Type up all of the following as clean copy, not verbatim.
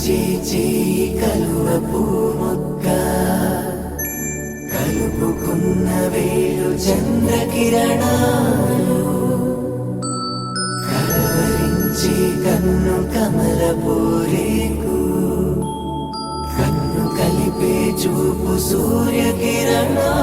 చేయి కలువ పూమొక్క కలుపుకున్న వేలు చంద్రకిరణాలు కలవరించి కన్ను కమల పూరేకు కన్ను కలిపే చూపు సూర్యకిరణాలు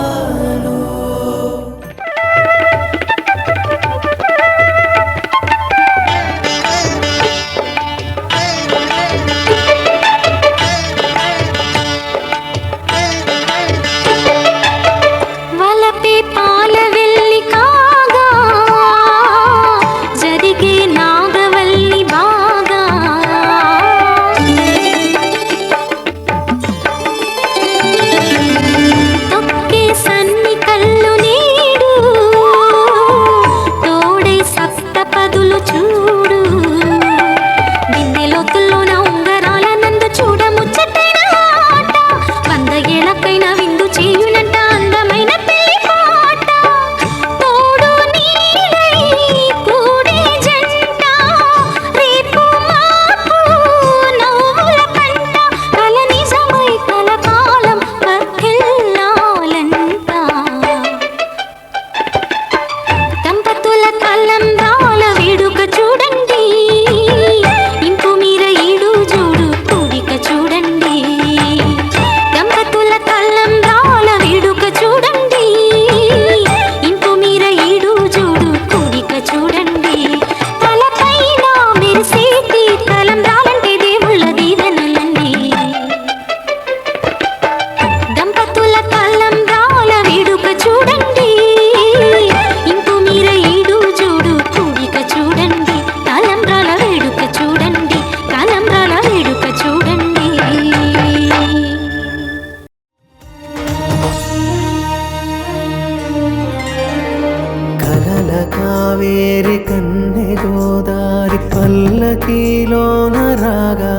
కావేరి కన్నె గోదారి పల్లకీలోన రాగా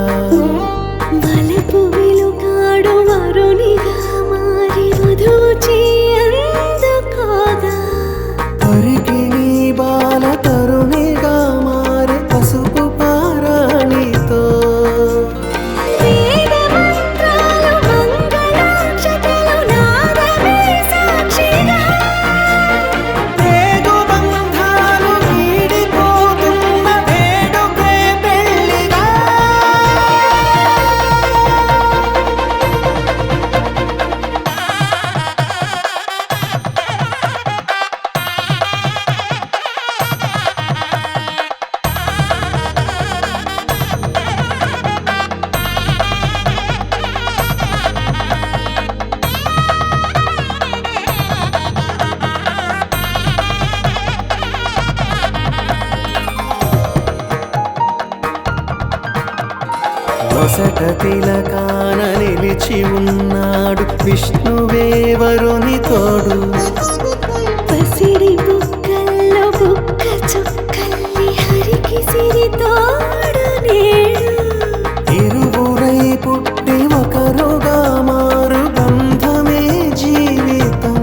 వలపు వెలుగాడు వరునిగా మారి వధూచి అందుకోగా పరికిణి బాల తరుణిగా మారి పసుపు పారాణితో వసట తిలకాన నిలిచి ఉన్నాడు విష్ణువే వరుని తోడు పసిడి బుక్కల్లో బుక్క చుక్కల్లి హరికి సిరి తోడు నేడు ఇరువురై పుట్టి ఒకరుగా మారు బంధమే జీవితం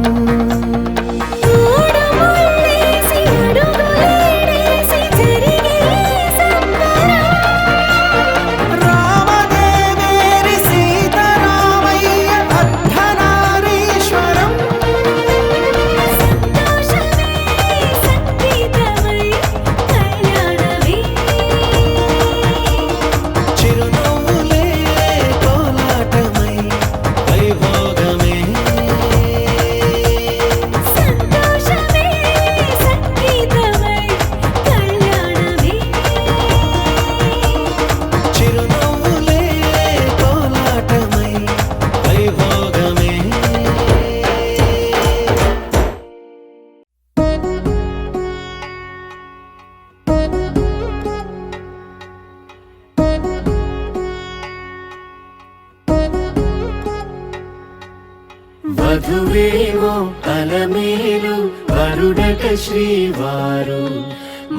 వధువేవో అలమేలు వరుడట శ్రీవారు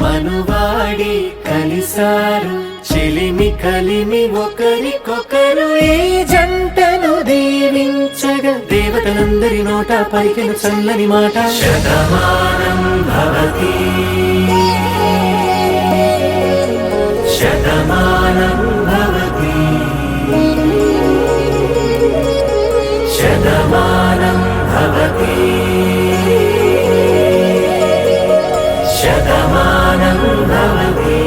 మనువాడి కలిసారు చెలిమి కలిమి ఒకరికొకరు ఈ జంటను దీవించగా దేవతలందరి నోట పలికిన చల్లని మాట శతమానం భవతి శతమానం భవతి శతమానం భవతి శతమానం భవతి.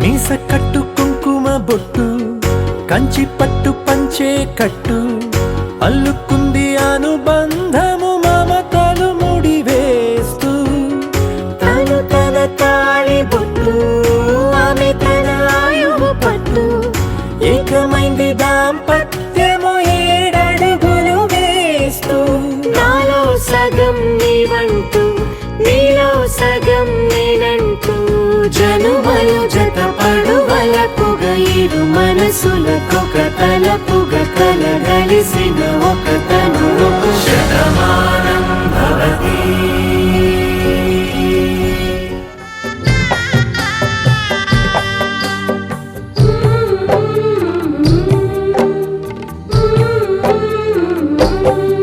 మీస కట్టు కుంకుమ బొట్టు కంచి పట్టు పంచే కట్టు అల్లుకుంది అనుబంధము మమతలు ముడివేస్తూ తను తన తాళి బొట్టు ఆమె తన ఆయువు పట్టు ఏకమైంది దాంపత్యము 7 అడుగులు వేస్తూ నాలో సగం నీవంటూ నీలో సగం నేనంటూ జనుమలు జత పడువలపుగ ఇరు మనసులకొక తలపుగ కలగలిసిన ఒక తను శతమానం భవతి.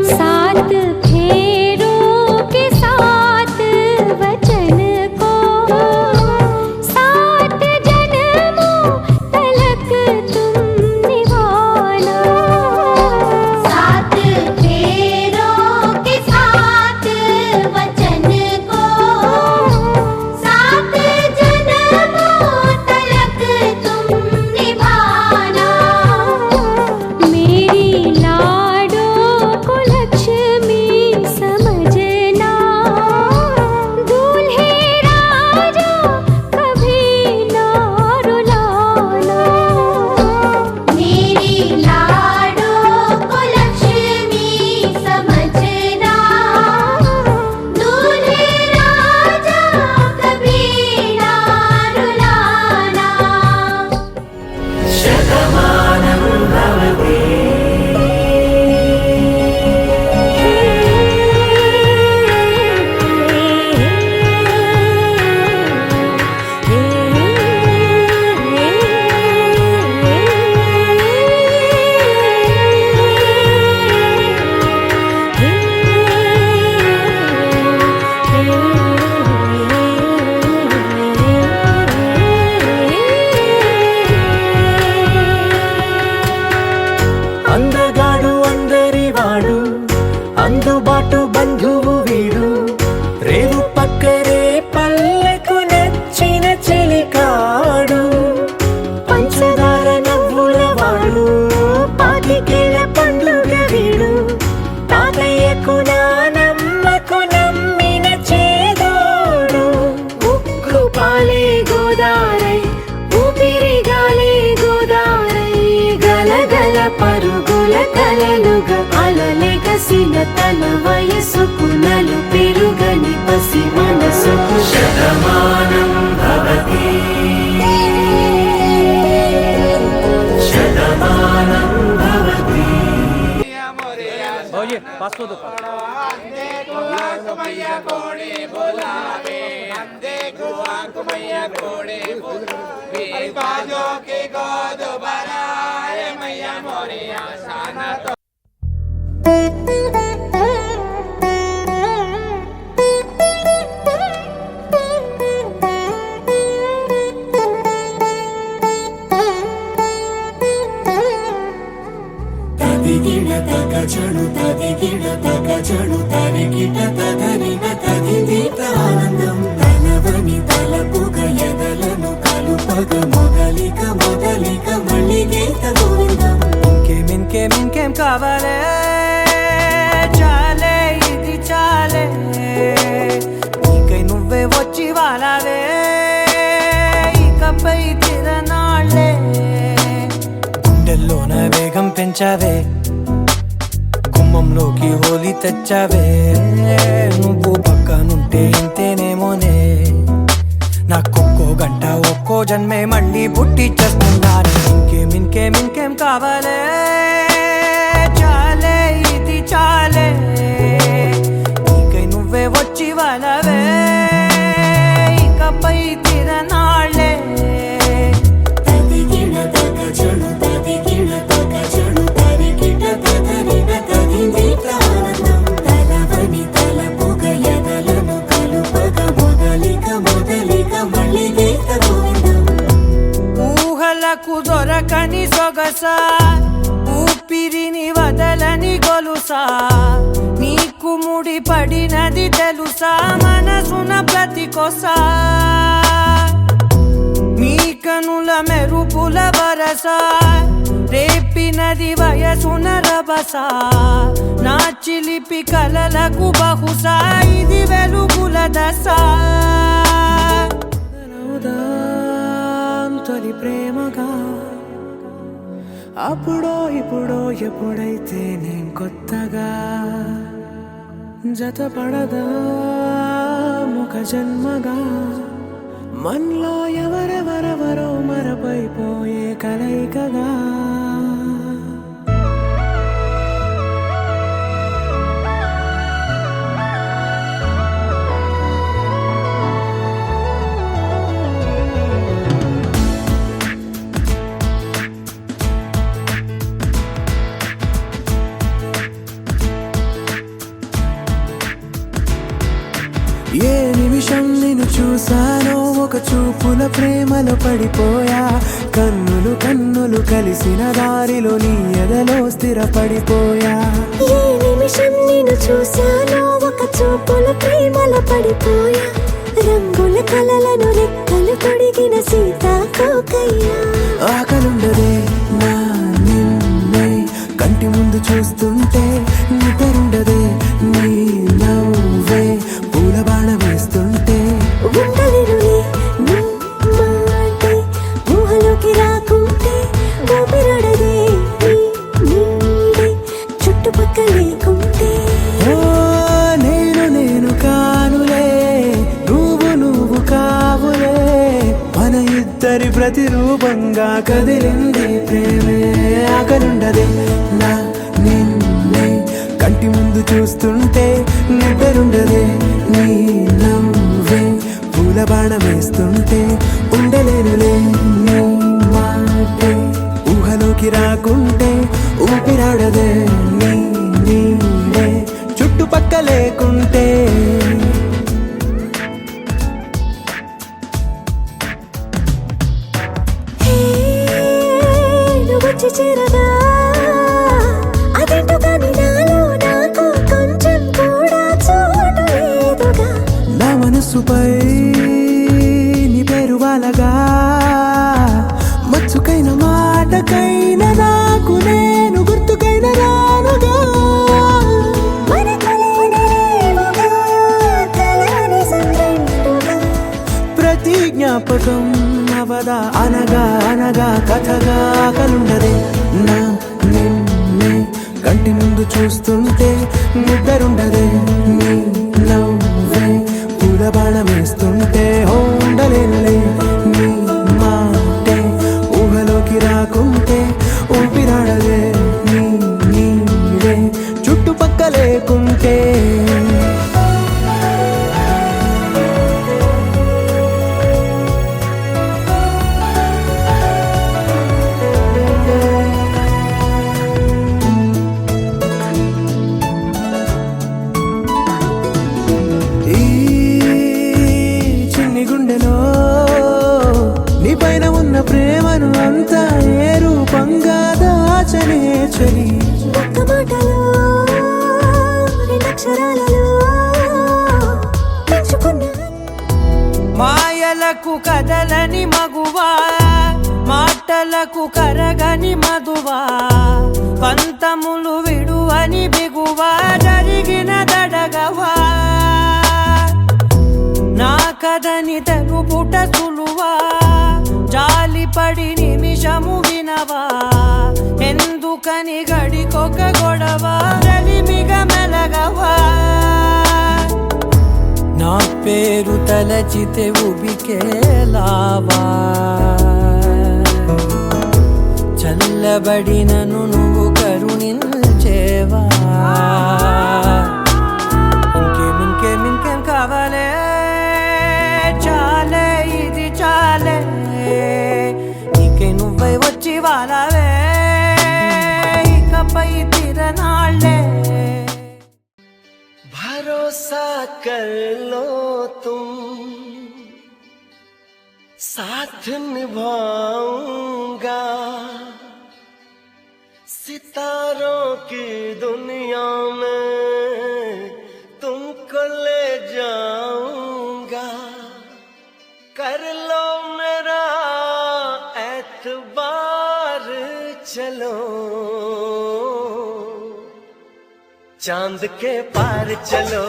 सात फेरों के साथ वचन को सात जन्मों तलक तुम निभाना. सात फेरों के साथ वचन को सात जन्मों तलक तुम निभाना. मेरी लाडों को लक्ष्मी समझना दूल्हे राजा कभी ना रुलाना. मेरी लाडों को लक्ष्मी समझना दूल्हे राजा कभी ना रुलाना. శతమానం భవతి అందగాడు అందరివాడు అందుబాటు బంధువు వీడు రేవు పక్కరే పల్లెకు నచ్చిన చెలికాడు పంచదార నవ్వుల వాడు పాతికేల పండుగ వీడు తాతయ్యకు నానమ్మకు నమ్మిన చేదోడు ఉక్కు పాలే గోదారై ఊపిరి గాలే గోదారై గలగల పరుగుల కలలుగా అలలెగసిన తన వయసుకు నలు పెరుగని పసి మనసుకు Shatamanam Bhavati Shatamanam Bhavati. Oye, paso de paso. తదిగిడ తగచడు తదిగిడ తగచడు తరిగిట తదరిన తదిదీత ఆనందం తలవని తలపుగ ఎదలను కలుపగ మొదలిక మొదలిక మళ్ళీ గీత గోవిందం. ఇంకేం కావాలే చాలే ఇది చాలే నీకై నువ్వే వచ్చి వాలావే ఇకపై తిరనాళ్ళే గుండెల్లోన వేగం పెంచావే గుమ్మంలోకి హోలీ తెచ్చావే నువ్వు పక్కనుంటే ఇంతేనేమోనే నాకొక్కో గంట ఒక్కో జన్మే మళ్ళీ పుట్టి చేస్తున్నాను. ఇంకేం కావాలే చాలే ఇది చాలే నీకై నువ్వే వచ్చి వాలవే ఇకపై తిరనాళ్ళే తదిగిడ తగచడు తదిగిడ తగచడు తరిగిట తదరిన తదిదీత ఆనందం తలవని తలపుగ ఎదలను కలుపగ మొదలిక మొదలి శ్వాస ఊపిరిని వదలని గొలుసా నీకు ముడి పడినది తెలుసా మనసున ప్రతి కొసా నీ కనుల మెరుపుల వరస రేపినది వయసున రభస నా చిలిపి కలలకు బహుశా ఇది వెలుగుల దశ తొలి ప్రేమగా అప్పుడో ఇప్పుడో ఎప్పుడైతే నేను కొత్తగా జతపడదా ముఖ జన్మగా మనలో ఎవరెవరెవరో మరపైపోయే కలయికగా ఏ నిమిషం నిన్ను చూసానో ఒక చూపుల ప్రేమలో పడిపోయా కన్నులు కన్నులు కలిసిన దారిలో నీ ఎదలో స్థిరపడిపోయా ఏ నిమిషం నిన్ను చూశానో ఒక చూపుల ప్రేమలో పడిపోయా రంగుల కలలను రెక్కలు తొడిగిన సీతాకోకయ్యా ఆకలుండదే నా నిన్నే కంటి ముందు చూస్తుంటే నిద్రుండదే నీ నవ్వే పూల బాణ వేస్తుంటే ఉండలేనులే నీ మాటే ఊహలోకి రాకుంటే ఊపిరాడదే నీ నీడే చుట్టుపక్కల లేకుంటే ఓ నేను కానులే నువ్వు కావులే మన ఇద్దరి ప్రతిరూపంగా కదిలింది ప్రేమే ఆకలుండదే నా నిన్నే కంటి ముందు చూస్తుంటే నిద్రుండదే నీ నవ్వే పూల బాణ వేస్తుంటే ఉండలేనులే నీ మాటే ఊహలోకి రాకుంటే ఊపిరాడదే నీ నీడే చుట్టుపక్క లేకుంటే వచ్చి చేరగా అదేంటో కానీ నాలో నాకు కొంచెం కూడా చోటు లేదుగా నా మనసుపై నీ పేరు వాలగా మచ్చుకైన మాటకైన నాకు నేను గుర్తుకైన రానుగా మన కలయినరేవుగా కలని సంరెండుగా ప్రతి జ్ఞాపకం అవదా అనగా అనగా కథగా కలుండదే నా నిన్నే కంటి ముందు చూస్తుంటే నిద్రుండదే నీ నవ్వే పూల బాణం వేస్తుంటే ఉండలేనులే నీ మాటే ఊహలోకి రాకుంటే ఊపిరాడదే నీ నీడే చుట్టుపక్క లేకుంటే ప్రేమను అంతా ఏ రూపంగా దాచనే చలి ఒక్క మాటలో రెండక్షరాలలో పెంచుకున్నా మాయలకు కదలని మగువా మాటలకు కరగని మధువా పంతములు విడువని బిగువా జరిగిన దడగవా నా కథని తెలుపుట సులువా జాలిపడి నిమిషము వినవా ఎందుకని గడికొక గొడవ రలిమిగ మెలగవా నా పేరు తలచితే ఉబికేలావా చల్లబడినను నువ్వు కరుణించేవా ఇంకేం కావాలే చాలే ఇది చాలే నీకే నువ్వై వచ్చి వాళ్ళవే ఇకపై తిరనాళ్ళే भरोसा कर लो तुम साथ निभाऊंगा सितारों की दुनिया में तुमको ले जाऊंगा, कर लो मेरा एतबार, चलो चांद के पार चलो,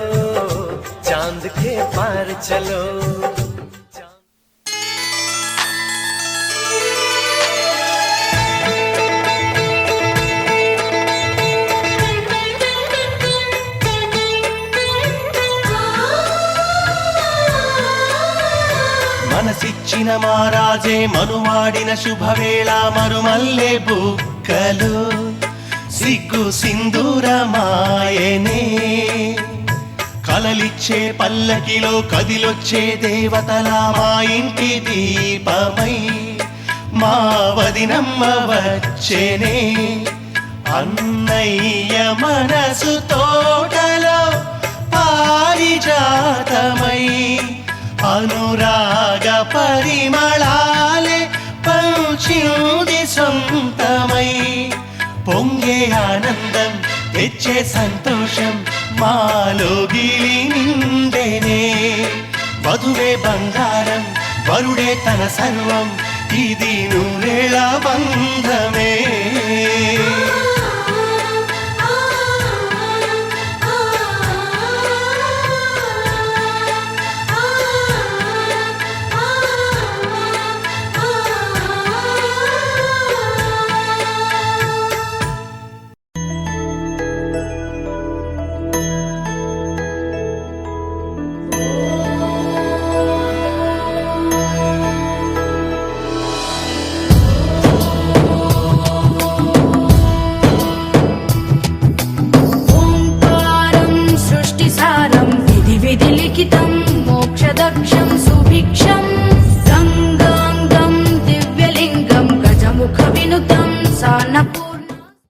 चांद के पार चलो। మనసిచ్చిన మారాజే మనువాడిన శుభవేళ మరుమల్లె బుక్కలు సిగ్గు సింధూరమాయనే, కలలిచ్చే పల్లకిలో కదిలొచ్చే దేవతల మా ఇంటి దీపమై మా వదినమ్మ వచ్చేనే, అన్నయ్య మనసు తోటలో పారిజాతమై అనురాగ పరిమళాలే పంచింది సొంతమై, పొంగే ఆనందం తెచ్చే సంతోషం మాలో గిలి నిండేనే, వధువే బంగారం వరుడే తన సర్వం ఇది నూరేళ్ళ బంధమే. ఓంకారం సృష్టిసారం విధి విధి లిఖితం మోక్షదక్షం